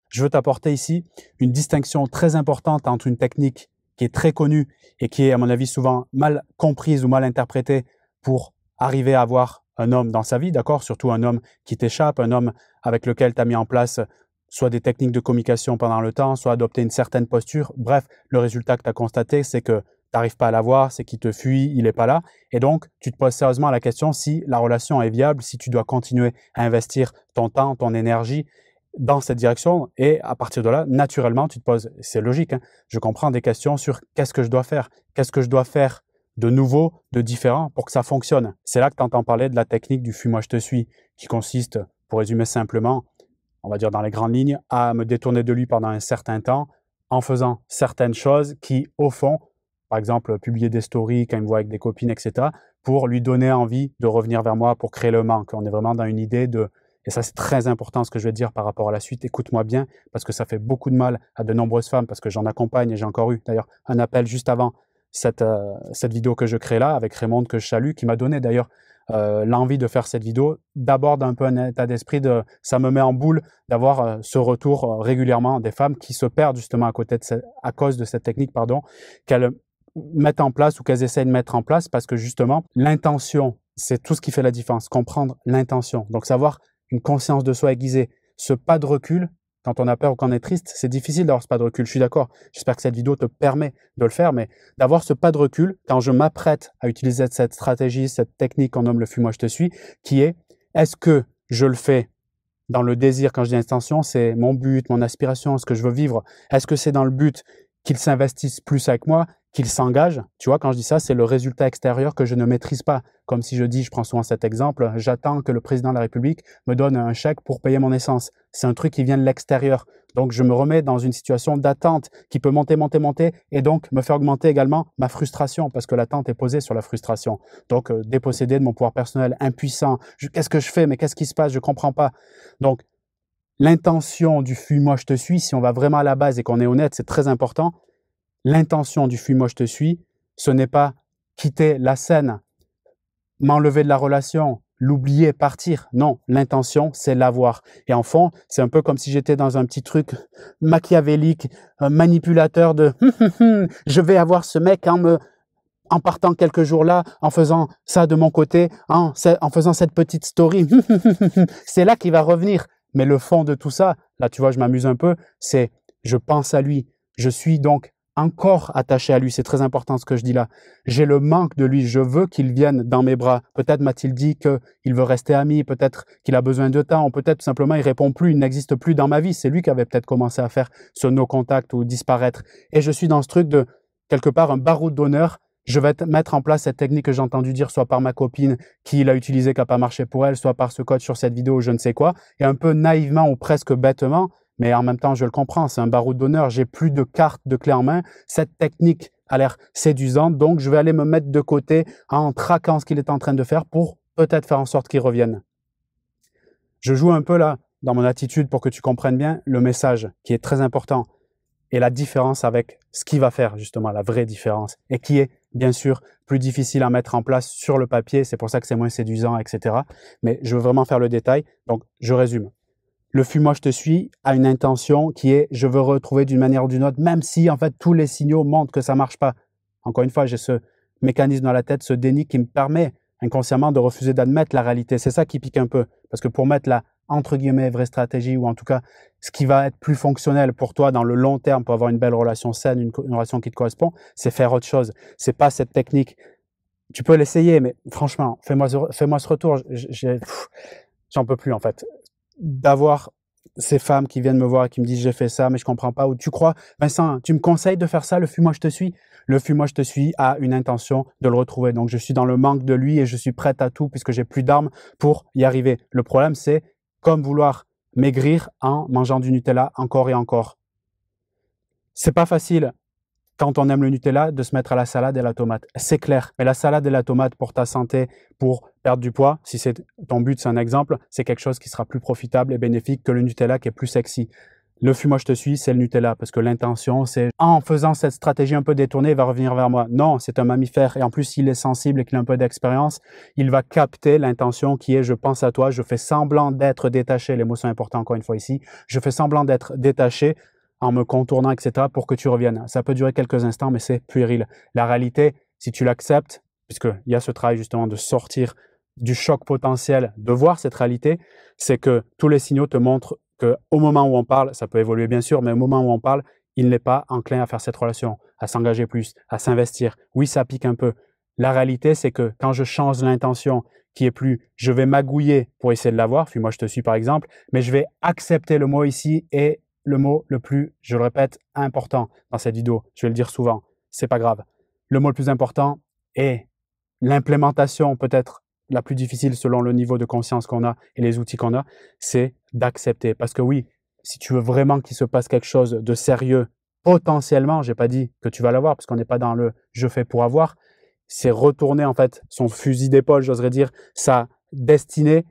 Je veux t'apporter ici une distinction très importante entre une technique qui est très connue et qui est, à mon avis, souvent mal comprise ou mal interprétée pour arriver à avoir un homme dans sa vie, d'accord? Surtout un homme qui t'échappe, un homme avec lequel tu as mis en place soit des techniques de communication pendant le temps, soit adopter une certaine posture. Bref, le résultat que tu as constaté, c'est que tu n'arrives pas à l'avoir, c'est qu'il te fuit, il n'est pas là. Et donc, tu te poses sérieusement la question si la relation est viable, si tu dois continuer à investir ton temps, ton énergie dans cette direction. Et à partir de là, naturellement, tu te poses, c'est logique, hein, je comprends des questions sur qu'est-ce que je dois faire de nouveau, de différent pour que ça fonctionne. C'est là que tu entends parler de la technique du fuis-moi je te suis, qui consiste, pour résumer simplement, on va dire dans les grandes lignes, à me détourner de lui pendant un certain temps en faisant certaines choses qui, au fond, par exemple, publier des stories quand il me voit avec des copines, etc., pour lui donner envie de revenir vers moi, pour créer le manque. On est vraiment dans une idée de... Et ça, c'est très important ce que je vais dire par rapport à la suite. Écoute-moi bien, parce que ça fait beaucoup de mal à de nombreuses femmes, parce que j'en accompagne et j'ai encore eu d'ailleurs un appel juste avant cette vidéo que je crée là, avec Raymond que je salue, qui m'a donné d'ailleurs l'envie de faire cette vidéo, d'abord d'un peu un état d'esprit de ça me met en boule d'avoir ce retour régulièrement des femmes qui se perdent justement à cause de cette technique, qu'elles mettent en place ou qu'elles essayent de mettre en place parce que justement l'intention, c'est tout ce qui fait la différence, comprendre l'intention. Donc savoir une conscience de soi aiguisée, ce pas de recul. Quand on a peur ou quand on est triste, c'est difficile d'avoir ce pas de recul, je suis d'accord. J'espère que cette vidéo te permet de le faire, mais d'avoir ce pas de recul quand je m'apprête à utiliser cette stratégie, cette technique qu'on nomme le fuis-moi je te suis, qui est, est-ce que je le fais dans le désir, quand je dis intention, c'est mon but, mon aspiration, ce que je veux vivre. Est-ce que c'est dans le but qu'il s'investisse plus avec moi, qu'il s'engage? Tu vois, quand je dis ça, c'est le résultat extérieur que je ne maîtrise pas. Comme si je dis, je prends souvent cet exemple, j'attends que le président de la République me donne un chèque pour payer mon essence. C'est un truc qui vient de l'extérieur. Donc, je me remets dans une situation d'attente qui peut monter, monter, monter et donc me faire augmenter également ma frustration parce que l'attente est posée sur la frustration. Donc, dépossédé de mon pouvoir personnel, impuissant. Qu'est-ce que je fais? Mais qu'est-ce qui se passe? Je ne comprends pas. Donc, l'intention du fuis-moi je te suis, si on va vraiment à la base et qu'on est honnête, c'est très important. L'intention du fuis-moi je te suis, ce n'est pas quitter la scène, m'enlever de la relation, l'oublier, partir. Non, l'intention, c'est l'avoir. Et en fond, c'est un peu comme si j'étais dans un petit truc machiavélique, un manipulateur de « je vais avoir ce mec en partant quelques jours là, en faisant ça de mon côté, en faisant cette petite story. C'est là qu'il va revenir. » Mais le fond de tout ça, là tu vois, je m'amuse un peu, c'est je pense à lui. Je suis donc encore attaché à lui, c'est très important ce que je dis là. J'ai le manque de lui, je veux qu'il vienne dans mes bras. Peut-être m'a-t-il dit qu'il veut rester ami, peut-être qu'il a besoin de temps, ou peut-être tout simplement il répond plus, il n'existe plus dans ma vie. C'est lui qui avait peut-être commencé à faire ce no-contact ou disparaître. Et je suis dans ce truc de, quelque part, un baroud d'honneur. Je vais mettre en place cette technique que j'ai entendu dire, soit par ma copine qui l'a utilisée, qui n'a pas marché pour elle, soit par ce coach sur cette vidéo, je ne sais quoi, et un peu naïvement ou presque bêtement, mais en même temps, je le comprends, c'est un baroud d'honneur, j'ai plus de cartes de clé en main, cette technique a l'air séduisante, donc je vais aller me mettre de côté en traquant ce qu'il est en train de faire pour peut-être faire en sorte qu'il revienne. Je joue un peu là, dans mon attitude, pour que tu comprennes bien le message qui est très important et la différence avec ce qu'il va faire, justement, la vraie différence, et qui est, bien sûr, plus difficile à mettre en place sur le papier, c'est pour ça que c'est moins séduisant, etc. Mais je veux vraiment faire le détail, donc je résume. Le fuis-moi je te suis a une intention qui est je veux retrouver d'une manière ou d'une autre, même si en fait tous les signaux montrent que ça marche pas. Encore une fois, j'ai ce mécanisme dans la tête, ce déni qui me permet inconsciemment de refuser d'admettre la réalité. C'est ça qui pique un peu, parce que pour mettre la entre guillemets vraie stratégie, ou en tout cas ce qui va être plus fonctionnel pour toi dans le long terme pour avoir une belle relation saine, une relation qui te correspond, c'est faire autre chose. C'est pas cette technique. Tu peux l'essayer, mais franchement, fais-moi ce retour. J'en peux plus en fait. D'avoir ces femmes qui viennent me voir et qui me disent j'ai fait ça mais je comprends pas, ou tu crois, Vincent, tu me conseilles de faire ça, le fuis-moi je te suis? Le fuis-moi je te suis a une intention de le retrouver, donc je suis dans le manque de lui et je suis prête à tout puisque j'ai plus d'armes pour y arriver. Le problème c'est comme vouloir maigrir en mangeant du Nutella encore et encore. C'est pas facile quand on aime le Nutella, de se mettre à la salade et à la tomate. C'est clair. Mais la salade et la tomate pour ta santé, pour perdre du poids, si c'est ton but, c'est un exemple, c'est quelque chose qui sera plus profitable et bénéfique que le Nutella qui est plus sexy. Le fuis-moi, je te suis, c'est le Nutella, parce que l'intention, c'est en faisant cette stratégie un peu détournée, il va revenir vers moi. Non, c'est un mammifère, et en plus, s'il est sensible et qu'il a un peu d'expérience, il va capter l'intention qui est « je pense à toi », je fais semblant d'être détaché, les mots sont importants encore une fois ici, je fais semblant d'être détaché en me contournant, etc., pour que tu reviennes. Ça peut durer quelques instants, mais c'est puéril. La réalité, si tu l'acceptes, puisqu'il y a ce travail justement de sortir du choc potentiel, de voir cette réalité, c'est que tous les signaux te montrent qu'au moment où on parle, ça peut évoluer bien sûr, mais au moment où on parle, il n'est pas enclin à faire cette relation, à s'engager plus, à s'investir. Oui, ça pique un peu. La réalité, c'est que quand je change l'intention, qui est plus « je vais magouiller pour essayer de l'avoir », puis moi je te suis par exemple, mais je vais accepter le mot ici et le mot le plus, je le répète, important dans cette vidéo. Je vais le dire souvent, c'est pas grave. Le mot le plus important est l'implémentation peut-être la plus difficile selon le niveau de conscience qu'on a et les outils qu'on a, c'est d'accepter. Parce que oui, si tu veux vraiment qu'il se passe quelque chose de sérieux, potentiellement, j'ai pas dit que tu vas l'avoir, parce qu'on n'est pas dans le « je fais pour avoir », c'est retourner en fait son fusil d'épaule, j'oserais dire, sa destinée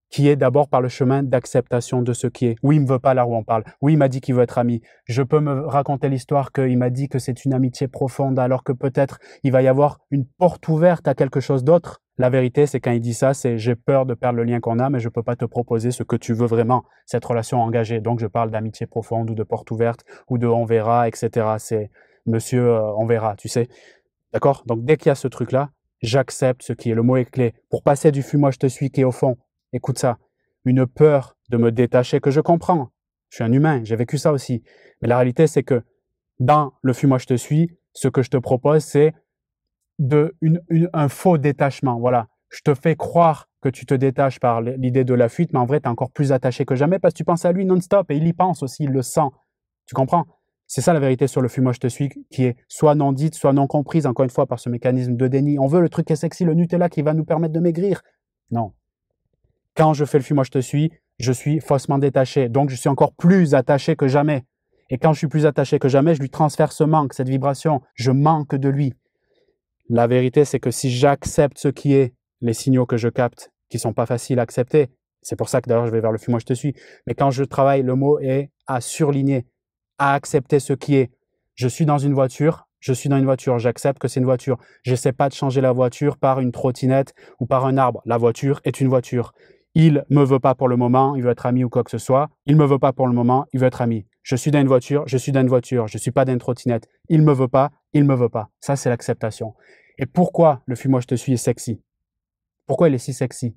qui est d'abord par le chemin d'acceptation de ce qui est. Oui, il me veut pas là où on parle. Oui, il m'a dit qu'il veut être ami. Je peux me raconter l'histoire qu'il m'a dit que c'est une amitié profonde, alors que peut-être il va y avoir une porte ouverte à quelque chose d'autre. La vérité, c'est quand il dit ça, c'est j'ai peur de perdre le lien qu'on a, mais je peux pas te proposer ce que tu veux vraiment, cette relation engagée. Donc, je parle d'amitié profonde ou de porte ouverte ou de on verra, etc. C'est monsieur, on verra, tu sais. D'accord? Donc, dès qu'il y a ce truc-là, j'accepte ce qui est. Le mot est clé. Pour passer du fuis-moi, je te suis qui est au fond, écoute ça, une peur de me détacher que je comprends. Je suis un humain, j'ai vécu ça aussi. Mais la réalité, c'est que dans le fuis-moi, je te suis, ce que je te propose, c'est un faux détachement. Voilà. Je te fais croire que tu te détaches par l'idée de la fuite, mais en vrai, tu es encore plus attaché que jamais parce que tu penses à lui non-stop et il y pense aussi, il le sent. Tu comprends? C'est ça la vérité sur le fuis-moi, je te suis, qui est soit non dite, soit non comprise, encore une fois, par ce mécanisme de déni. On veut le truc qui est sexy, le Nutella qui va nous permettre de maigrir. Non. Quand je fais le fuis-moi, je te suis, je suis faussement détaché. Donc, je suis encore plus attaché que jamais. Et quand je suis plus attaché que jamais, je lui transfère ce manque, cette vibration. Je manque de lui. La vérité, c'est que si j'accepte ce qui est, les signaux que je capte, qui sont pas faciles à accepter, c'est pour ça que d'ailleurs je vais vers le fuis-moi, je te suis. Mais quand je travaille, le mot est à surligner, à accepter ce qui est. Je suis dans une voiture, j'accepte que c'est une voiture. Je n'essaie pas de changer la voiture par une trottinette ou par un arbre. La voiture est une voiture. Il me veut pas pour le moment, il veut être ami ou quoi que ce soit. Il me veut pas pour le moment, il veut être ami. Je suis dans une voiture, je suis dans une voiture. Je suis pas dans une trottinette. Il me veut pas, il me veut pas. Ça, c'est l'acceptation. Et pourquoi le fuis-moi, je te suis est sexy? Pourquoi il est si sexy?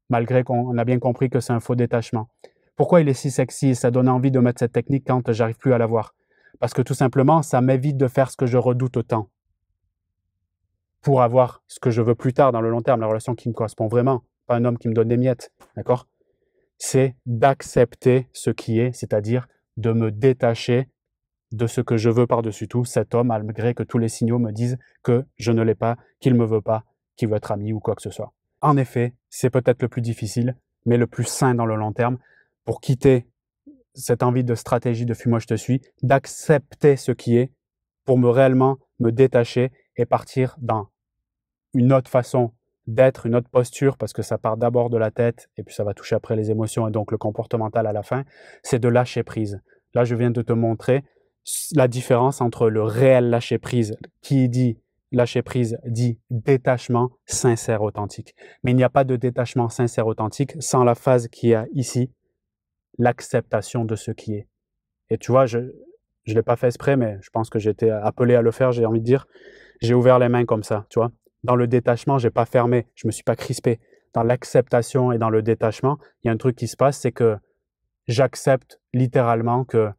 Malgré qu'on a bien compris que c'est un faux détachement. Pourquoi il est si sexy et ça donne envie de mettre cette technique quand j'arrive plus à l'avoir? Parce que tout simplement, ça m'évite de faire ce que je redoute autant pour avoir ce que je veux plus tard dans le long terme, la relation qui me correspond vraiment, pas un homme qui me donne des miettes, d'accord? C'est d'accepter ce qui est, c'est-à-dire de me détacher de ce que je veux par-dessus tout, cet homme, malgré que tous les signaux me disent que je ne l'ai pas, qu'il ne me veut pas, qu'il veut être ami ou quoi que ce soit. En effet, c'est peut-être le plus difficile, mais le plus sain dans le long terme pour quitter cette envie de stratégie de fuis-moi je te suis, d'accepter ce qui est pour réellement me détacher et partir dans une autre façon d'être, une autre posture, parce que ça part d'abord de la tête et puis ça va toucher après les émotions et donc le comportemental à la fin, c'est de lâcher prise. Là, je viens de te montrer la différence entre le réel lâcher prise, qui dit lâcher prise dit détachement sincère, authentique. Mais il n'y a pas de détachement sincère, authentique sans la phase qui est ici, l'acceptation de ce qui est. Et tu vois, je ne l'ai pas fait exprès, mais je pense que j'ai été appelé à le faire, j'ai envie de dire. J'ai ouvert les mains comme ça, tu vois. Dans le détachement, je n'ai pas fermé, je ne me suis pas crispé. Dans l'acceptation et dans le détachement, il y a un truc qui se passe, c'est que j'accepte littéralement que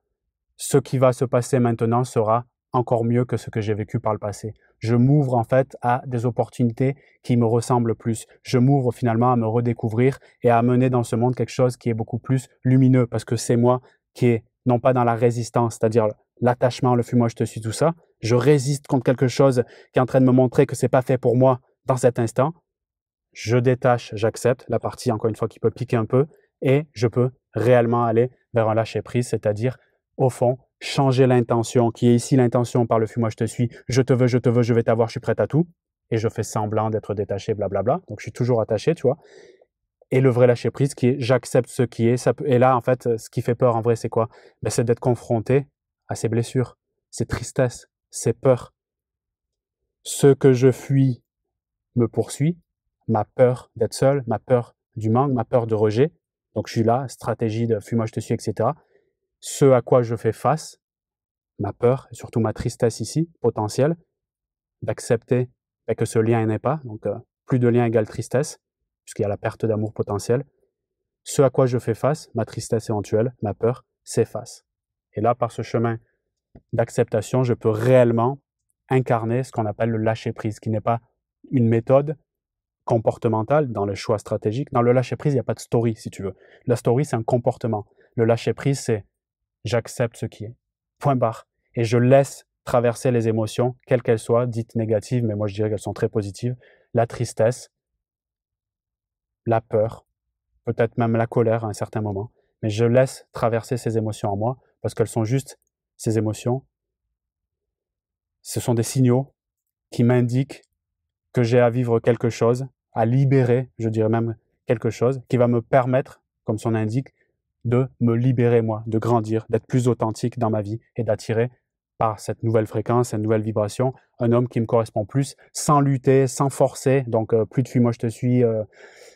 ce qui va se passer maintenant sera encore mieux que ce que j'ai vécu par le passé. Je m'ouvre en fait à des opportunités qui me ressemblent plus. Je m'ouvre finalement à me redécouvrir et à amener dans ce monde quelque chose qui est beaucoup plus lumineux parce que c'est moi qui est non pas dans la résistance, c'est-à-dire l'attachement, le fuis-moi, je te suis, tout ça. Je résiste contre quelque chose qui est en train de me montrer que c'est pas fait pour moi dans cet instant. Je détache, j'accepte la partie, encore une fois, qui peut piquer un peu et je peux réellement aller vers un lâcher-prise, c'est-à-dire, au fond, changer l'intention, qui est ici l'intention par le fuis-moi, je te suis, je te veux, je vais t'avoir, je suis prête à tout, et je fais semblant d'être détaché, blablabla. Donc, je suis toujours attaché, tu vois. Et le vrai lâcher prise qui est j'accepte ce qui est. Et là, en fait, ce qui fait peur en vrai, c'est quoi? Ben, c'est d'être confronté à ces blessures, ces tristesses, ces peurs. Ce que je fuis me poursuit, ma peur d'être seul, ma peur du manque, ma peur de rejet. Donc je suis là, stratégie de fuis-moi, je te suis, etc. Ce à quoi je fais face, ma peur et surtout ma tristesse ici, potentielle, d'accepter que ce lien n'est pas. Donc plus de lien égale tristesse, puisqu'il y a la perte d'amour potentiel. Ce à quoi je fais face, ma tristesse éventuelle, ma peur, s'efface. Et là, par ce chemin d'acceptation, je peux réellement incarner ce qu'on appelle le lâcher-prise, qui n'est pas une méthode comportementale dans le choix stratégique. Dans le lâcher-prise, il n'y a pas de story, si tu veux. La story, c'est un comportement. Le lâcher-prise, c'est j'accepte ce qui est. Point barre. Et je laisse traverser les émotions, quelles qu'elles soient, dites négatives, mais moi je dirais qu'elles sont très positives. La tristesse, la peur, peut-être même la colère à un certain moment. Mais je laisse traverser ces émotions en moi parce qu'elles sont juste ces émotions. Ce sont des signaux qui m'indiquent que j'ai à vivre quelque chose, à libérer, je dirais même quelque chose, qui va me permettre, comme son indique, de me libérer moi, de grandir, d'être plus authentique dans ma vie et d'attirer par cette nouvelle fréquence, cette nouvelle vibration, un homme qui me correspond plus, sans lutter, sans forcer, donc plus de fuis-moi je te suis,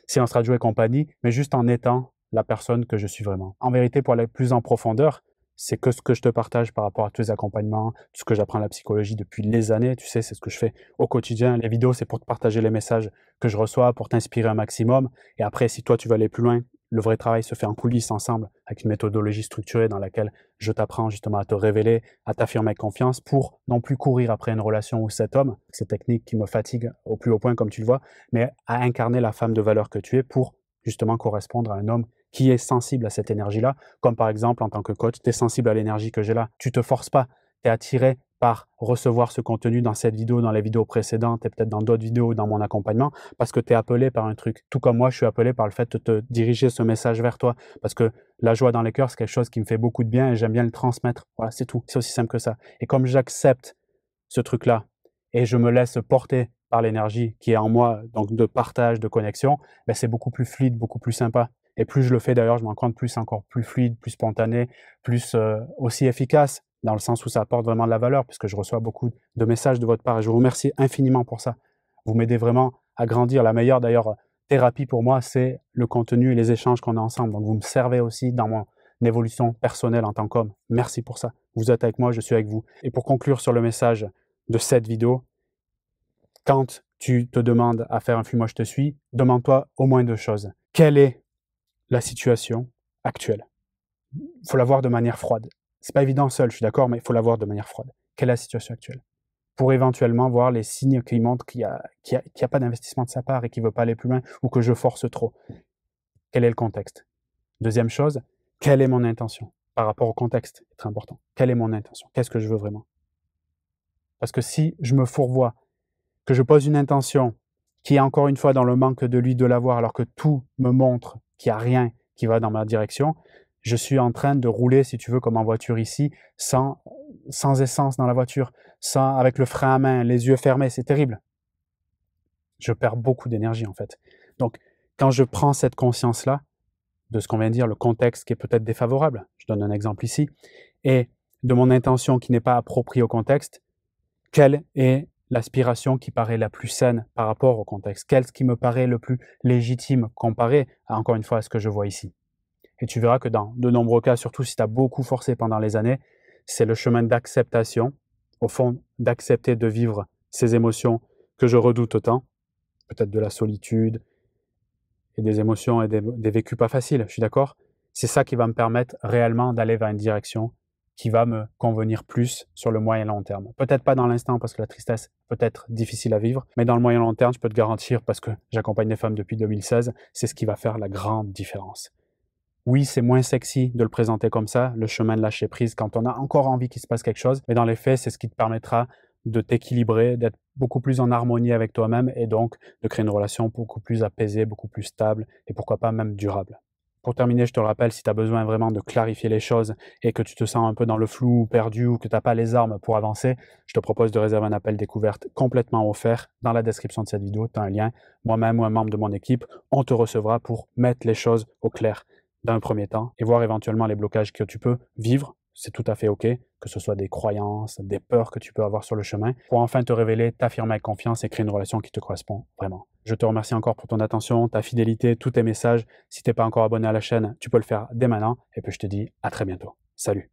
silence radio et compagnie, mais juste en étant la personne que je suis vraiment. En vérité, pour aller plus en profondeur, c'est que ce que je te partage par rapport à tous les accompagnements, tout ce que j'apprends à la psychologie depuis les années, tu sais, c'est ce que je fais au quotidien. Les vidéos, c'est pour te partager les messages que je reçois, pour t'inspirer un maximum. Et après, si toi, tu veux aller plus loin, le vrai travail se fait en coulisses ensemble, avec une méthodologie structurée dans laquelle je t'apprends justement à te révéler, à t'affirmer avec confiance pour non plus courir après une relation ou cet homme, ces techniques qui me fatiguent au plus haut point, comme tu le vois, mais à incarner la femme de valeur que tu es pour justement correspondre à un homme qui est sensible à cette énergie-là, comme par exemple en tant que coach, tu es sensible à l'énergie que j'ai là, tu te forces pas, tu es attiré par recevoir ce contenu dans cette vidéo, dans les vidéos précédentes et peut-être dans d'autres vidéos, dans mon accompagnement, parce que tu es appelé par un truc. Tout comme moi, je suis appelé par le fait de te diriger ce message vers toi, parce que la joie dans les cœurs, c'est quelque chose qui me fait beaucoup de bien et j'aime bien le transmettre. Voilà, c'est tout. C'est aussi simple que ça. Et comme j'accepte ce truc-là et je me laisse porter par l'énergie qui est en moi, donc de partage, de connexion, ben c'est beaucoup plus fluide, beaucoup plus sympa. Et plus je le fais d'ailleurs, je me rends compte, plus encore plus fluide, plus spontané, plus aussi efficace, dans le sens où ça apporte vraiment de la valeur, puisque je reçois beaucoup de messages de votre part et je vous remercie infiniment pour ça. Vous m'aidez vraiment à grandir. La meilleure d'ailleurs thérapie pour moi, c'est le contenu et les échanges qu'on a ensemble. Donc vous me servez aussi dans mon évolution personnelle en tant qu'homme. Merci pour ça. Vous êtes avec moi, je suis avec vous. Et pour conclure sur le message de cette vidéo, quand tu te demandes à faire un fuis-moi je te suis, demande-toi au moins deux choses. Quelle est la situation actuelle? Il faut la voir de manière froide. C'est pas évident seul, je suis d'accord, mais il faut la voir de manière froide. Quelle est la situation actuelle? Pour éventuellement voir les signes qui montrent qu'il y a pas d'investissement de sa part et qu'il veut pas aller plus loin ou que je force trop. Quel est le contexte? Deuxième chose, quelle est mon intention par rapport au contexte? C'est très important. Quelle est mon intention? Qu'est-ce que je veux vraiment? Parce que si je me fourvoie, que je pose une intention qui est encore une fois dans le manque de lui de l'avoir alors que tout me montre qu'il n'y a rien qui va dans ma direction, je suis en train de rouler, si tu veux, comme en voiture ici, sans essence dans la voiture, avec le frein à main, les yeux fermés, c'est terrible. Je perds beaucoup d'énergie en fait. Donc, quand je prends cette conscience-là, de ce qu'on vient de dire, le contexte qui est peut-être défavorable, je donne un exemple ici, et de mon intention qui n'est pas appropriée au contexte, quelle est l'aspiration qui paraît la plus saine par rapport au contexte? Qu'est-ce qui me paraît le plus légitime comparé, encore une fois, à ce que je vois ici? Et tu verras que dans de nombreux cas, surtout si tu as beaucoup forcé pendant les années, c'est le chemin d'acceptation, au fond, d'accepter de vivre ces émotions que je redoute autant, peut-être de la solitude et des émotions et des vécus pas faciles, je suis d'accord? C'est ça qui va me permettre réellement d'aller vers une direction qui va me convenir plus sur le moyen et long terme. Peut-être pas dans l'instant parce que la tristesse peut être difficile à vivre, mais dans le moyen et long terme, je peux te garantir, parce que j'accompagne des femmes depuis 2016, c'est ce qui va faire la grande différence. Oui, c'est moins sexy de le présenter comme ça, le chemin de lâcher prise, quand on a encore envie qu'il se passe quelque chose, mais dans les faits, c'est ce qui te permettra de t'équilibrer, d'être beaucoup plus en harmonie avec toi-même et donc de créer une relation beaucoup plus apaisée, beaucoup plus stable et pourquoi pas même durable. Pour terminer, je te le rappelle, si tu as besoin vraiment de clarifier les choses et que tu te sens un peu dans le flou, perdu ou que tu n'as pas les armes pour avancer, je te propose de réserver un appel découverte complètement offert. Dans la description de cette vidéo, tu as un lien. Moi-même ou un membre de mon équipe, on te recevra pour mettre les choses au clair dans un premier temps et voir éventuellement les blocages que tu peux vivre. C'est tout à fait OK, que ce soit des croyances, des peurs que tu peux avoir sur le chemin, pour enfin te révéler, t'affirmer avec confiance et créer une relation qui te correspond vraiment. Je te remercie encore pour ton attention, ta fidélité, tous tes messages. Si tu n'es pas encore abonné à la chaîne, tu peux le faire dès maintenant. Et puis je te dis à très bientôt. Salut!